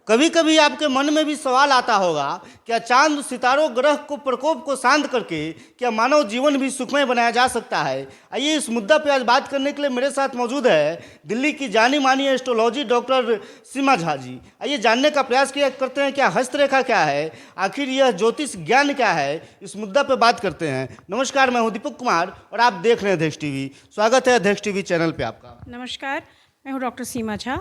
कभी कभी आपके मन में भी सवाल आता होगा, क्या चांद सितारों ग्रह को प्रकोप को शांत करके क्या मानव जीवन भी सुखमय बनाया जा सकता है? आइए इस मुद्दा पे आज बात करने के लिए मेरे साथ मौजूद है दिल्ली की जानी मानी एस्ट्रोलॉजी डॉक्टर सीमा झा जी। आइए जानने का प्रयास किया करते हैं, क्या हस्तरेखा क्या है, आखिर यह ज्योतिष ज्ञान क्या है, इस मुद्दा पे बात करते हैं। नमस्कार, मैं हूं दीपक कुमार और आप देख रहे हैं अध्यक्ष टीवी। स्वागत है अध्यक्ष टीवी चैनल पे आपका। नमस्कार, मैं हूँ डॉक्टर सीमा झा।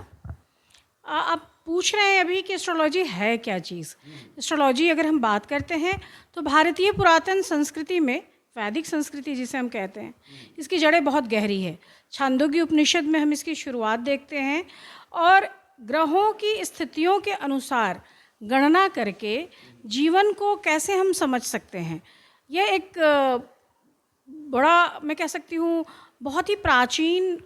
आप पूछ रहे हैं अभी कि एस्ट्रोलॉजी है क्या चीज़। एस्ट्रोलॉजी अगर हम बात करते हैं तो भारतीय पुरातन संस्कृति में, वैदिक संस्कृति जिसे हम कहते हैं, इसकी जड़ें बहुत गहरी है। छांदोग्य उपनिषद में हम इसकी शुरुआत देखते हैं और ग्रहों की स्थितियों के अनुसार गणना करके जीवन को कैसे हम समझ सकते हैं, यह एक बड़ा, मैं कह सकती हूँ, बहुत ही प्राचीन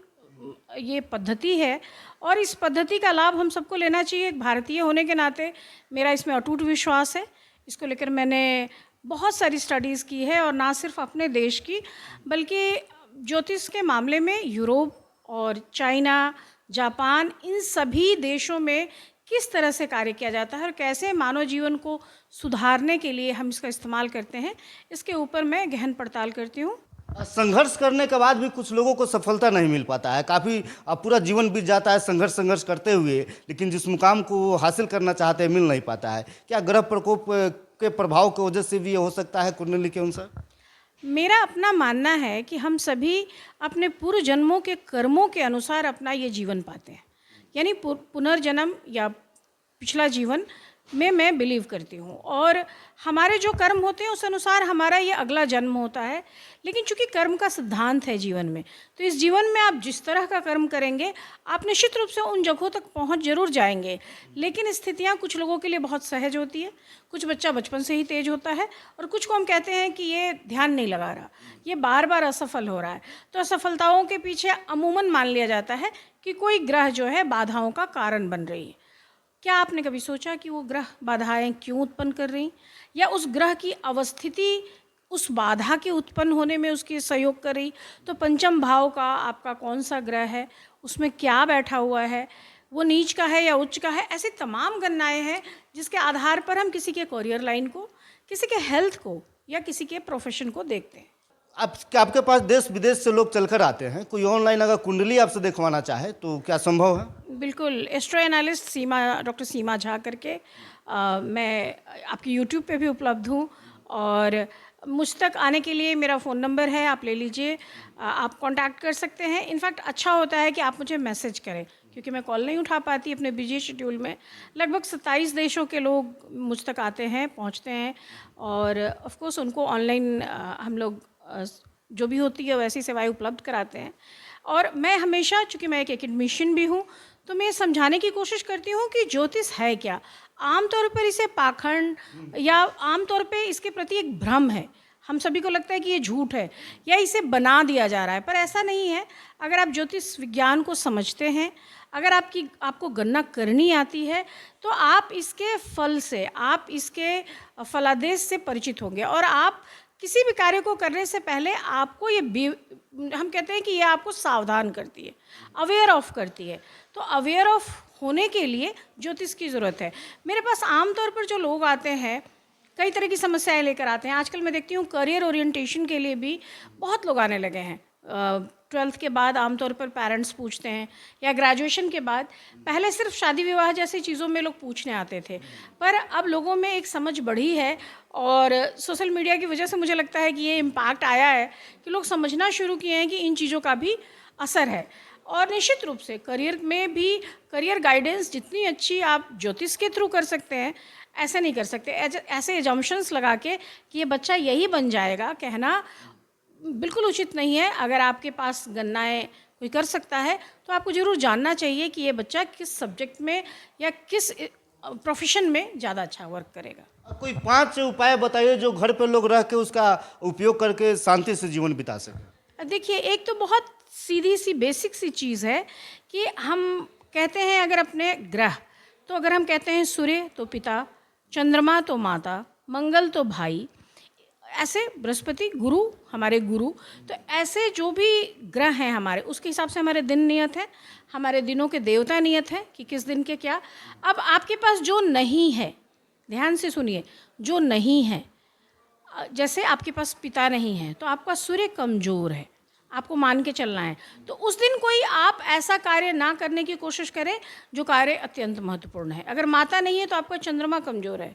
ये पद्धति है और इस पद्धति का लाभ हम सबको लेना चाहिए। एक भारतीय होने के नाते मेरा इसमें अटूट विश्वास है। इसको लेकर मैंने बहुत सारी स्टडीज़ की है और ना सिर्फ अपने देश की बल्कि ज्योतिष के मामले में यूरोप और चाइना, जापान, इन सभी देशों में किस तरह से कार्य किया जाता है और कैसे मानव जीवन को सुधारने के लिए हम इसका इस्तेमाल करते हैं, इसके ऊपर मैं गहन पड़ताल करती हूँ। संघर्ष करने के बाद भी कुछ लोगों को सफलता नहीं मिल पाता है। काफ़ी पूरा जीवन बीत जाता है संघर्ष करते हुए, लेकिन जिस मुकाम को वो हासिल करना चाहते हैं मिल नहीं पाता है। क्या ग्रह प्रकोप के प्रभाव की वजह से भी ये हो सकता है कुंडली के अनुसार? मेरा अपना मानना है कि हम सभी अपने पूर्व जन्मों के कर्मों के अनुसार अपना ये जीवन पाते हैं, यानी पुनर्जन्म या पिछला जीवन में मैं बिलीव करती हूँ और हमारे जो कर्म होते हैं उस अनुसार हमारा ये अगला जन्म होता है। लेकिन चूंकि कर्म का सिद्धांत है जीवन में, तो इस जीवन में आप जिस तरह का कर्म करेंगे आप निश्चित रूप से उन जगहों तक पहुँच जरूर जाएंगे। लेकिन स्थितियाँ कुछ लोगों के लिए बहुत सहज होती है, कुछ बच्चा बचपन से ही तेज होता है और कुछ को हम कहते हैं कि ये ध्यान नहीं लगा रहा, ये बार बार असफल हो रहा है। तो असफलताओं के पीछे अमूमन मान लिया जाता है कि कोई ग्रह जो है बाधाओं का कारण बन रही है। क्या आपने कभी सोचा कि वो ग्रह बाधाएं क्यों उत्पन्न कर रही, या उस ग्रह की अवस्थिति उस बाधा के उत्पन्न होने में उसकी सहयोग कर रही? तो पंचम भाव का आपका कौन सा ग्रह है, उसमें क्या बैठा हुआ है, वो नीच का है या उच्च का है, ऐसी तमाम गणनाएं हैं जिसके आधार पर हम किसी के करियर लाइन को, किसी के हेल्थ को या किसी के प्रोफेशन को देखते हैं। आपके पास देश विदेश से लोग चलकर आते हैं, कोई ऑनलाइन अगर कुंडली आपसे दिखवाना चाहे तो क्या संभव है? बिल्कुल, एस्ट्रो एनालिस्ट डॉक्टर सीमा झा करके मैं आपकी यूट्यूब पे भी उपलब्ध हूँ और मुझ तक आने के लिए मेरा फ़ोन नंबर है, आप ले लीजिए, आप कांटेक्ट कर सकते हैं। इनफैक्ट अच्छा होता है कि आप मुझे मैसेज करें, क्योंकि मैं कॉल नहीं उठा पाती अपने बिजी शेड्यूल में। लगभग 27 देशों के लोग मुझ तक आते हैं, पहुँचते हैं और ऑफ कोर्स उनको ऑनलाइन हम लोग जो भी होती है वैसी सेवाएं उपलब्ध कराते हैं। और मैं हमेशा, चूँकि मैं एक एकेडमिशियन भी हूँ, तो मैं समझाने की कोशिश करती हूँ कि ज्योतिष है क्या। आमतौर पर इसे पाखंड या आमतौर पे इसके प्रति एक भ्रम है। हम सभी को लगता है कि ये झूठ है या इसे बना दिया जा रहा है, पर ऐसा नहीं है। अगर आप ज्योतिष विज्ञान को समझते हैं, अगर आपको गणना करनी आती है, तो आप इसके फल से, आप इसके फलादेश से परिचित होंगे और आप किसी भी कार्य को करने से पहले आपको हम कहते हैं कि ये आपको सावधान करती है, अवेयर ऑफ करती है। तो अवेयर ऑफ होने के लिए ज्योतिष की ज़रूरत है। मेरे पास आमतौर पर जो लोग आते हैं कई तरह की समस्याएं लेकर आते हैं। आजकल मैं देखती हूँ करियर ओरिएंटेशन के लिए भी बहुत लोग आने लगे हैं। 12th के बाद आमतौर पर पेरेंट्स पूछते हैं या ग्रेजुएशन के बाद। पहले सिर्फ शादी विवाह जैसी चीज़ों में लोग पूछने आते थे, पर अब लोगों में एक समझ बढ़ी है और सोशल मीडिया की वजह से मुझे लगता है कि ये इम्पैक्ट आया है कि लोग समझना शुरू किए हैं कि इन चीज़ों का भी असर है। और निश्चित रूप से करियर में भी करियर गाइडेंस जितनी अच्छी आप ज्योतिष के थ्रू कर सकते हैं, ऐसे नहीं कर सकते। ऐसे एजम्पशंस लगा के कि ये बच्चा यही बन जाएगा, कहना बिल्कुल उचित नहीं है। अगर आपके पास गणनाएं कोई कर सकता है तो आपको ज़रूर जानना चाहिए कि ये बच्चा किस सब्जेक्ट में या किस प्रोफेशन में ज़्यादा अच्छा वर्क करेगा। कोई 5 उपाय बताइए जो घर पर लोग रह के उसका उपयोग करके शांति से जीवन बिता सकें। देखिए, एक तो बहुत सीधी सी बेसिक सी चीज़ है कि हम कहते हैं अगर अपने ग्रह, तो अगर हम कहते हैं सूर्य तो पिता, चंद्रमा तो माता, मंगल तो भाई, ऐसे बृहस्पति गुरु, हमारे गुरु, तो ऐसे जो भी ग्रह हैं हमारे, उसके हिसाब से हमारे दिन नियत हैं, हमारे दिनों के देवता नियत हैं कि किस दिन के क्या। अब आपके पास जो नहीं है, ध्यान से सुनिए, जो नहीं है, जैसे आपके पास पिता नहीं है तो आपका सूर्य कमज़ोर है, आपको मान के चलना है। तो उस दिन कोई आप ऐसा कार्य ना करने की कोशिश करें जो कार्य अत्यंत महत्वपूर्ण है। अगर माता नहीं है तो आपका चंद्रमा कमज़ोर है,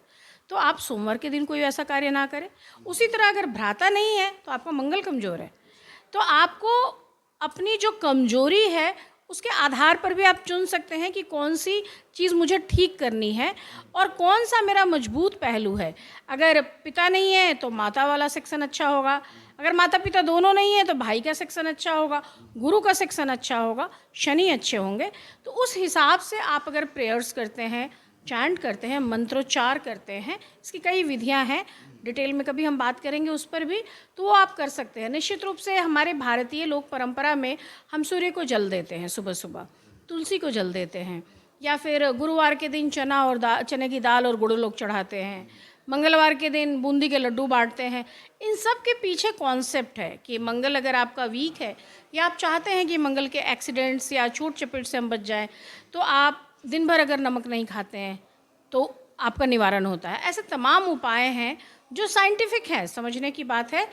तो आप सोमवार के दिन कोई ऐसा कार्य ना करें। उसी तरह अगर भ्राता नहीं है तो आपका मंगल कमज़ोर है, तो आपको अपनी जो कमज़ोरी है उसके आधार पर भी आप चुन सकते हैं कि कौन सी चीज़ मुझे ठीक करनी है और कौन सा मेरा मजबूत पहलू है। अगर पिता नहीं है तो माता वाला सेक्शन अच्छा होगा, अगर माता पिता दोनों नहीं है तो भाई का सेक्शन अच्छा होगा, गुरु का सेक्शन अच्छा होगा, शनि अच्छे होंगे। तो उस हिसाब से आप अगर प्रेयर्स करते हैं, चैंट करते हैं, मंत्रोच्चार करते हैं, इसकी कई विधियां हैं, डिटेल में कभी हम बात करेंगे उस पर भी, तो वो आप कर सकते हैं। निश्चित रूप से हमारे भारतीय लोक परंपरा में हम सूर्य को जल देते हैं, सुबह सुबह तुलसी को जल देते हैं, या फिर गुरुवार के दिन चना और चने की दाल और गुड़ लोग चढ़ाते हैं, मंगलवार के दिन बूंदी के लड्डू बांटते हैं। इन सब के पीछे कॉन्सेप्ट है कि मंगल अगर आपका वीक है या आप चाहते हैं कि मंगल के एक्सीडेंट्स या चोट चपेट से हम बच जाएं, तो आप दिन भर अगर नमक नहीं खाते हैं तो आपका निवारण होता है। ऐसे तमाम उपाय हैं जो साइंटिफिक है, समझने की बात है,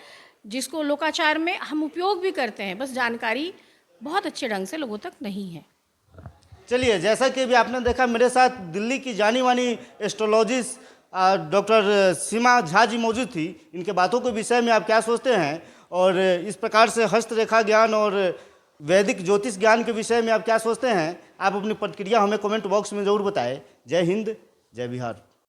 जिसको लोकाचार में हम उपयोग भी करते हैं, बस जानकारी बहुत अच्छे ढंग से लोगों तक नहीं है। चलिए, जैसा कि अभी आपने देखा, मेरे साथ दिल्ली की जानी मानी एस्ट्रोलॉजिस्ट डॉक्टर सीमा झा जी मौजूद थी। इनके बातों के विषय में आप क्या सोचते हैं, और इस प्रकार से हस्तरेखा ज्ञान और वैदिक ज्योतिष ज्ञान के विषय में आप क्या सोचते हैं, आप अपनी प्रतिक्रिया हमें कमेंट बॉक्स में ज़रूर बताएं। जय हिंद, जय बिहार।